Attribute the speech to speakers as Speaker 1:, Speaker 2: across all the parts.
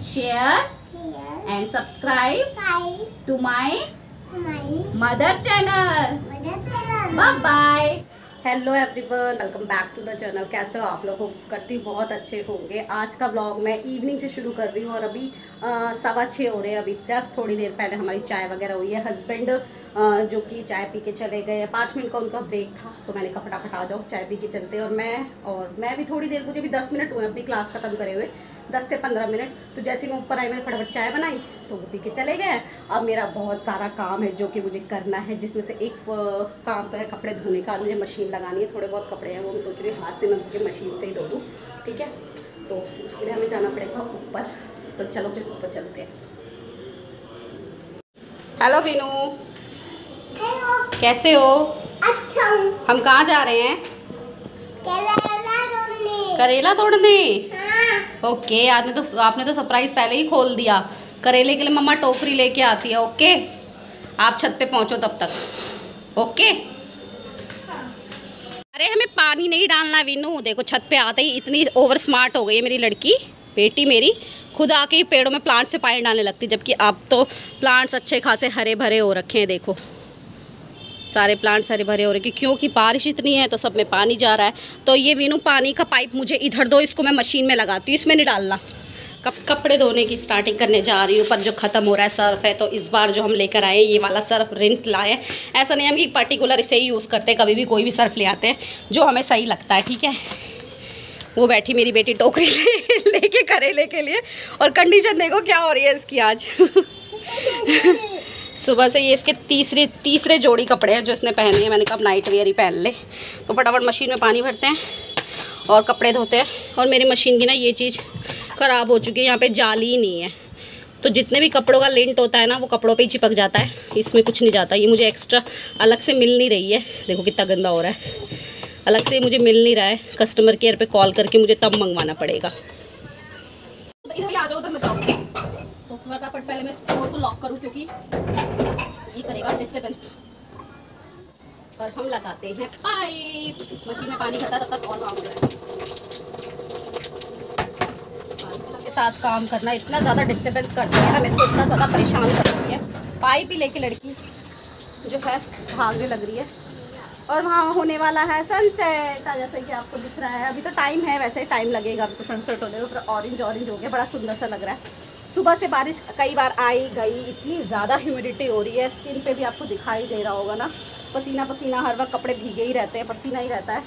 Speaker 1: share and subscribe to my mother channel. Bye bye. Hello everyone, welcome back to the channel. कैसे हो आप लोग? करती बहुत अच्छे होंगे। आज का ब्लॉग मैं इवनिंग से शुरू कर रही हूँ और अभी 6:15 हो रहे हैं। अभी जस्ट थोड़ी देर पहले हमारी चाय वगैरह हुई है। हस्बैंड जो कि चाय पी के चले गए, 5 मिनट का उनका ब्रेक था, तो मैंने कहा फटाफट आ जाओ चाय पी के चलते। और मैं भी थोड़ी देर, मुझे भी 10 मिनट हुए अपनी क्लास खत्म करे हुए, 10 से 15 मिनट। तो जैसे मैं ऊपर आई, मैंने फटाफट चाय बनाई तो वो पी के चले गए। अब मेरा बहुत सारा काम है जो कि मुझे करना है, जिसमें से एक काम तो है कपड़े धोने का। मुझे मशीन लगानी है, थोड़े बहुत कपड़े हैं वो मैं सोच रही हूँ हाथ से मैं धो के मशीन से ही धो दूँ, ठीक है। तो उसके लिए हमें जाना पड़ेगा ऊपर, तो चलो फिर ऊपर चलते हैं। हेलो वीनू, कैसे हो?
Speaker 2: अच्छा।
Speaker 1: हम कहाँ जा रहे हैं? करेला तोड़ने। हाँ। ओके, आपने तो सरप्राइज पहले ही खोल दिया। करेले के लिए मम्मा टोकरी लेके आती है। ओके, आप छत पे पहुंचो तब तक। ओके। अरे हमें पानी नहीं डालना वीनू। देखो छत पे आते ही इतनी ओवर स्मार्ट हो गई है मेरी लड़की, बेटी मेरी। खुद आके ही पेड़ों में प्लांट से पानी डालने लगती, जबकि अब तो प्लांट्स अच्छे खासे हरे भरे हो रखे हैं। देखो सारे प्लांट्स हरे भरे हो रहे हैं, क्योंकि बारिश इतनी है तो सब में पानी जा रहा है। तो ये वीनू पानी का पाइप मुझे इधर दो, इसको मैं मशीन में लगाती हूँ, इसमें नहीं डालना। कपड़े धोने की स्टार्टिंग करने जा रही हूँ, पर जो ख़त्म हो रहा है सर्फ है, तो इस बार जो हम लेकर आए ये वाला सर्फ रिंस लाए हैं। ऐसा नहीं हम कि पर्टिकुलर इसे ही यूज़ करते, कभी भी कोई भी सर्फ ले आते हैं जो हमें सही लगता है, ठीक है। वो बैठी मेरी बेटी टोकरी लेके करेले के लिए, और कंडीशन देखो क्या हो रही है इसकी आज। सुबह से ये इसके तीसरे जोड़ी कपड़े हैं जो इसने पहने हैं। मैंने कहा अब नाइट वेयर ही पहन ले, तो फटाफट मशीन में पानी भरते हैं और कपड़े धोते हैं। और मेरी मशीन की ना ये चीज़ ख़राब हो चुकी है, यहाँ पे जाली ही नहीं है, तो जितने भी कपड़ों का लिंट होता है ना वो कपड़ों पे ही चिपक जाता है, इसमें कुछ नहीं जाता। ये मुझे एक्स्ट्रा अलग से मिल नहीं रही है, देखो कितना गंदा हो रहा है। अलग से मुझे मिल नहीं रहा है, कस्टमर केयर पे कॉल करके मुझे तब मंगवाना पड़ेगा। इधर आ जाओ, उधर मत जाओ। तो फटाफट पहले मैं स्टोर को लॉक करूँ, क्योंकि ये करेगा डिस्टर्बेंस। और हम लगाते हैं पाइप। मशीन में पानी भरता है तब तक और काम हो रहा है। के साथ काम करना इतना ज़्यादा डिस्टर्बेंस करती है ना, मेरे को इतना ज़्यादा परेशान करती है। पाइप ही लेके लड़की जो है भागने लग रही है। और वहाँ होने वाला है सनसेट, जैसे कि आपको दिख रहा है। अभी तो टाइम है, वैसे टाइम लगेगा अभी तो सनसेट होने में। ऑरेंज हो गया, बड़ा सुंदर सा लग रहा है। सुबह से बारिश कई बार आई गई, इतनी ज़्यादा ह्यूमिडिटी हो रही है। स्किन पे भी आपको दिखाई दे रहा होगा ना, पसीना पसीना, हर वक्त कपड़े भीगे ही रहते हैं, पसीना ही रहता है।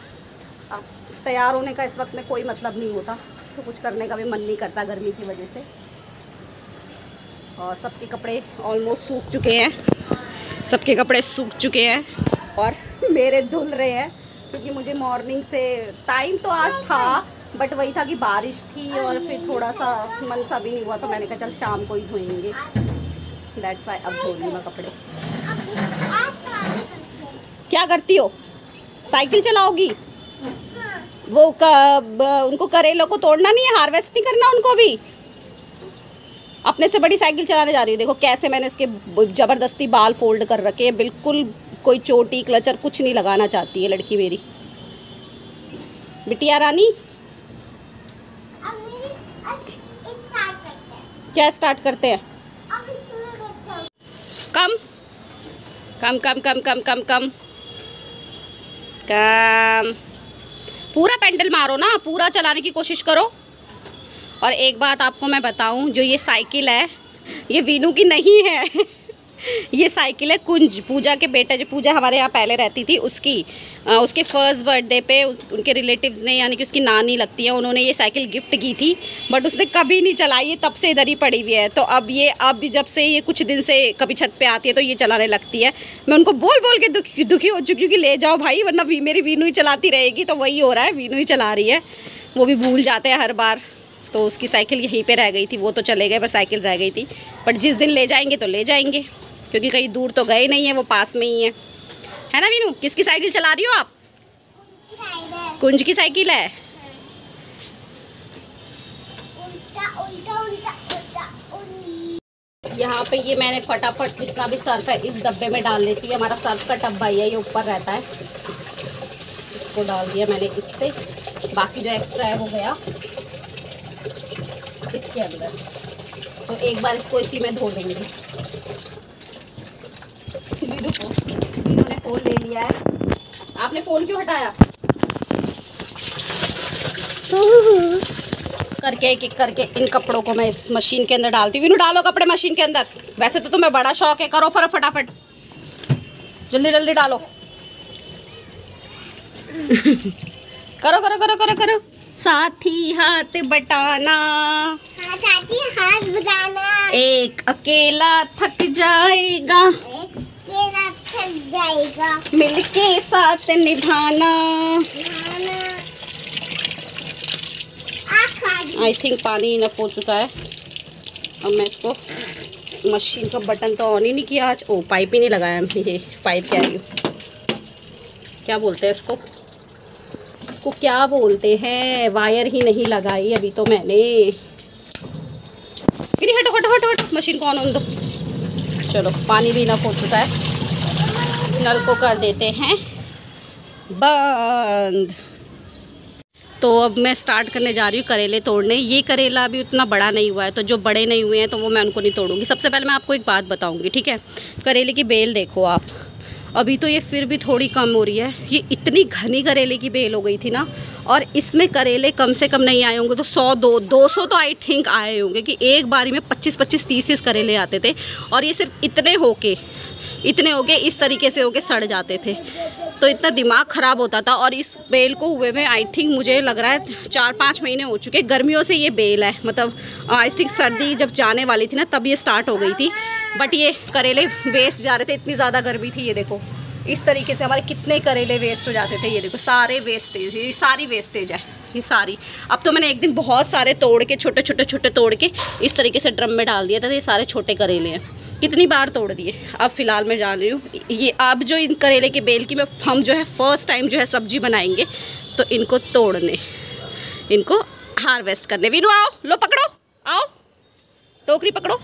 Speaker 1: अब तैयार होने का इस वक्त में कोई मतलब नहीं होता, तो कुछ करने का भी मन नहीं करता गर्मी की वजह से। और सबके कपड़े ऑलमोस्ट सूख चुके हैं, सबके कपड़े सूख चुके हैं और मेरे धुल रहे हैं, क्योंकि मुझे मॉर्निंग से टाइम तो आज था, बट वही था कि बारिश थी और फिर थोड़ा सा मन सा भी नहीं हुआ, तो मैंने कहा चल शाम को ही धोएंगे। दैट्स व्हाई अब धो लूँ मैं कपड़े। क्या करती हो? साइकिल चलाओगी? वो उनको करेलों को तोड़ना नहीं है, हार्वेस्ट नहीं करना उनको भी। अपने से बड़ी साइकिल चलाने जा रही है। देखो कैसे मैंने इसके ज़बरदस्ती बाल फोल्ड कर रखे हैं, बिल्कुल कोई चोटी क्लचर कुछ नहीं लगाना चाहती है लड़की मेरी। बिटिया रानी, क्या स्टार्ट करते हैं? कम कम कम कम कम कम कम कम। पूरा पेंडल मारो ना, पूरा चलाने की कोशिश करो। और एक बात आपको मैं बताऊं, जो ये साइकिल है ये वीनू की नहीं है। ये साइकिल है कुंज, पूजा के बेटे, जो पूजा हमारे यहाँ पहले रहती थी उसकी। उसके फर्स्ट बर्थडे पे उनके रिलेटिव्स ने, यानी कि उसकी नानी लगती है, उन्होंने ये साइकिल गिफ्ट की थी, बट उसने कभी नहीं चलाई है, तब से इधर ही पड़ी हुई है। तो अब जब से ये कुछ दिन से कभी छत पे आती है तो ये चलाने लगती है। मैं उनको बोल बोल के दुखी हो चुकी हूँ कि ले जाओ भाई, वरना मेरी वीनू ही चलाती रहेगी। तो वही हो रहा है, वीनू ही चला रही है। वो भी भूल जाते हैं हर बार। तो उसकी साइकिल यहीं पे रह गई थी, वो तो चले गए पर साइकिल रह गई थी। बट जिस दिन ले जाएंगे तो ले जाएंगे, क्योंकि कहीं दूर तो गए नहीं है, वो पास में ही है ना वीनू? किसकी साइकिल चला रही हो आप? कुंज की साइकिल है। यहाँ पे ये मैंने फटाफट जितना भी सर्फ है इस डब्बे में डाल लेती है। हमारा सर्फ का डब्बा ही है, ये ऊपर रहता है। इसको डाल दिया मैंने इस पे। बाकी जो एक्स्ट्रा है वो गया इसके अंदर। तो एक बार इसको इसी में धो लूँगी। वीनू ने फ़ोन ले लिया है। आपने फ़ोन क्यों हटाया? करके एक करके इन कपड़ों को मैं इस मशीन के अंदर डालती हूँ। वीनू डालो कपड़े मशीन के अंदर। वैसे तो तुम्हें बड़ा शौक है, करो फटाफट, जल्दी जल्दी डालो। करो करो करो करो करो। साथी हाथ बटाना,
Speaker 2: साथी हाथ बटाना,
Speaker 1: एक अकेला थक जाएगा,
Speaker 2: अकेला थक जाएगा,
Speaker 1: मिलके साथ निभाना। आई थिंक पानी इनफ हो चुका है। अब मैं इसको, मशीन का बटन तो ऑन ही नहीं किया आज। ओ पाइप ही नहीं लगाया। ये पाइप कह रही हूँ, क्या बोलते हैं इसको, इसको क्या बोलते हैं, वायर ही नहीं लगाई अभी तो मैंने। फिर हटो हटो हटो हटो, मशीन को ऑन होने दो। चलो पानी भी इनफ हो चुका है, नल को कर देते हैं बंद। तो अब मैं स्टार्ट करने जा रही हूँ करेले तोड़ने। ये करेला अभी उतना बड़ा नहीं हुआ है, तो जो बड़े नहीं हुए हैं तो वो मैं उनको नहीं तोड़ूंगी। सबसे पहले मैं आपको एक बात बताऊंगी, ठीक है। करेले की बेल देखो आप, अभी तो ये फिर भी थोड़ी कम हो रही है। ये इतनी घनी करेले की बेल हो गई थी ना, और इसमें करेले कम से कम नहीं आए होंगे तो 100-200 तो आई थिंक आए होंगे, कि एक बारी में 25-25 30 करेले आते थे। और ये सिर्फ इतने होके इस तरीके से होके सड़ जाते थे, तो इतना दिमाग ख़राब होता था। और इस बेल को हुए में आई थिंक मुझे लग रहा है 4-5 महीने हो चुके। गर्मियों से ये बेल है, मतलब आई थिंक सर्दी जब जाने वाली थी ना तब ये स्टार्ट हो गई थी। बट ये करेले वेस्ट जा रहे थे, इतनी ज़्यादा गर्मी थी। ये देखो इस तरीके से हमारे कितने करेले वेस्ट हो जाते थे। ये देखो सारे वेस्टेज, ये सारी वेस्टेज है, ये सारी। अब तो मैंने एक दिन बहुत सारे तोड़ के, छोटे तोड़ के इस तरीके से ड्रम में डाल दिया था। ये सारे छोटे करेले हैं, कितनी बार तोड़ दिए। अब फ़िलहाल मैं डाल रही हूँ ये। अब जो इन करेले के बेल की हम जो है फर्स्ट टाइम जो है सब्जी बनाएंगे, तो इनको तोड़ने, इनको हार्वेस्ट करने। वीनू आओ, लो पकड़ो, आओ टोकरी पकड़ो,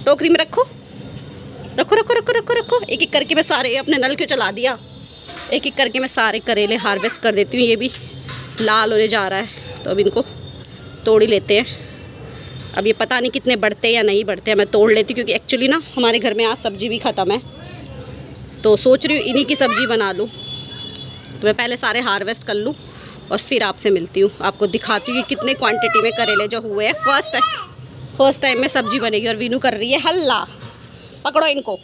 Speaker 1: टोकरी में रखो रखो रखो रखो रखो रखो। एक एक करके मैं सारे, अपने नल क्यों चला दिया, एक एक करके मैं सारे करेले हार्वेस्ट कर देती हूँ। ये भी लाल होने जा रहा है, तो अब इनको तोड़ ही लेते हैं। अब ये पता नहीं कितने बढ़ते हैं या नहीं बढ़ते हैं, मैं तोड़ लेती हूँ क्योंकि एक्चुअली ना हमारे घर में आज सब्ज़ी भी ख़त्म है, तो सोच रही हूँ इन्हीं की सब्ज़ी बना लूँ। तो मैं पहले सारे हार्वेस्ट कर लूँ और फिर आपसे मिलती हूँ, आपको दिखाती हूँ कि कितने क्वांटिटी में करेले जो हुए हैं। फर्स्ट टाइम में सब्ज़ी बनेगी। और वीनू कर रही है हल्ला। पकड़ो इनको,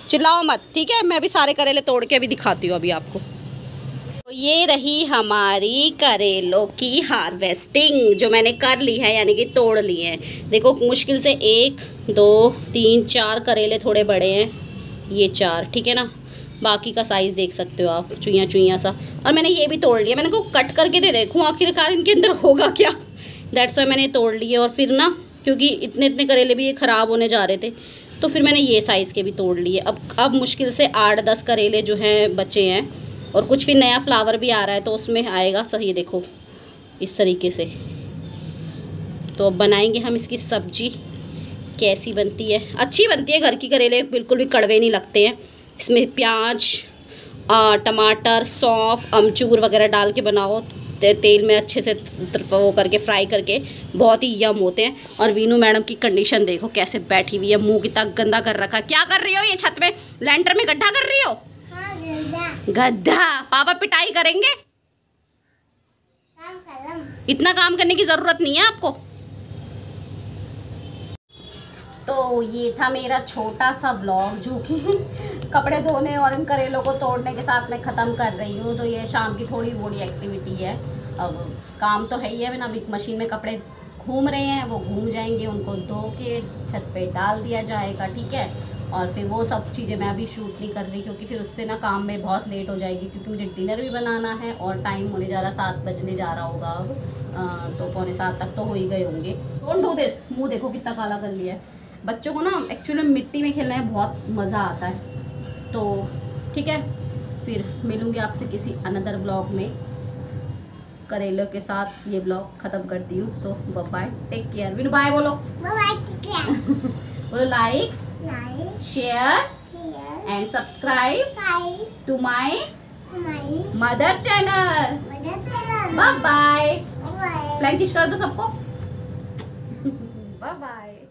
Speaker 1: चिल्लाओ मत, ठीक है। मैं भी सारे करेले तोड़ के अभी दिखाती हूँ अभी आपको। तो ये रही हमारी करेलों की हार्वेस्टिंग जो मैंने कर ली है, यानी कि तोड़ लिए हैं। देखो मुश्किल से 1 2 3 4 करेले थोड़े बड़े हैं, ये 4, ठीक है ना। बाकी का साइज़ देख सकते हो आप, चुइयाँ चुइयाँ सा। और मैंने ये भी तोड़ लिया, मैंने को कट करके दे देखूँ आखिरकार इनके अंदर होगा क्या। दैट्स वाई मैंने तोड़ लिए। और फिर ना क्योंकि इतने करेले भी ये ख़राब होने जा रहे थे, तो फिर मैंने ये साइज़ के भी तोड़ लिए। अब मुश्किल से 8-10 करेले जो हैं बचे हैं, और कुछ फिर नया फ्लावर भी आ रहा है तो उसमें आएगा। सही देखो इस तरीके से। तो अब बनाएंगे हम इसकी सब्जी। कैसी बनती है, अच्छी बनती है। घर की करेले बिल्कुल भी कड़वे नहीं लगते हैं। इसमें प्याज, टमाटर, सौंफ, अमचूर वगैरह डाल के बनाओ, तेल में अच्छे से वो करके फ्राई करके, बहुत ही यम होते हैं। और वीनू मैडम की कंडीशन देखो कैसे बैठी हुई है, मुंह कितना गंदा कर रखा है। क्या कर रही हो, ये छत में लेंटर में गड्ढा कर रही हो? गड्ढा। पापा पिटाई करेंगे। इतना काम करने की जरूरत नहीं है आपको। तो ये था मेरा छोटा सा ब्लॉग, जो कि कपड़े धोने और इन करेलों को तोड़ने के साथ मैं ख़त्म कर रही हूँ। तो ये शाम की थोड़ी बड़ी एक्टिविटी है। अब काम तो है ही है, अभी मशीन में कपड़े घूम रहे हैं, वो घूम जाएंगे, उनको धो के छत पे डाल दिया जाएगा, ठीक है। और फिर वो सब चीज़ें मैं अभी शूट नहीं कर रही क्योंकि फिर उससे ना काम में बहुत लेट हो जाएगी, क्योंकि मुझे डिनर भी बनाना है और टाइम होने जा रहा, 7 बजने जा रहा होगा अब। तो 6:45 तक तो हो ही गए होंगे। डोंट डू दिस, मुँह देखो कितना काला कर लिया है। बच्चों को ना एक्चुअली मिट्टी में खेलने में बहुत मज़ा आता है। तो ठीक है, फिर मिलूँगी आपसे किसी अनदर ब्लॉग में। करेलों के साथ ये ब्लॉग ख़त्म करती हूँ। So bye, take care. Vinu bye बोलो।
Speaker 2: Bye, take care.
Speaker 1: बोलो like, share and subscribe to my mother channel. Bye bye. Flying kiss कर दो सबको। Bye bye.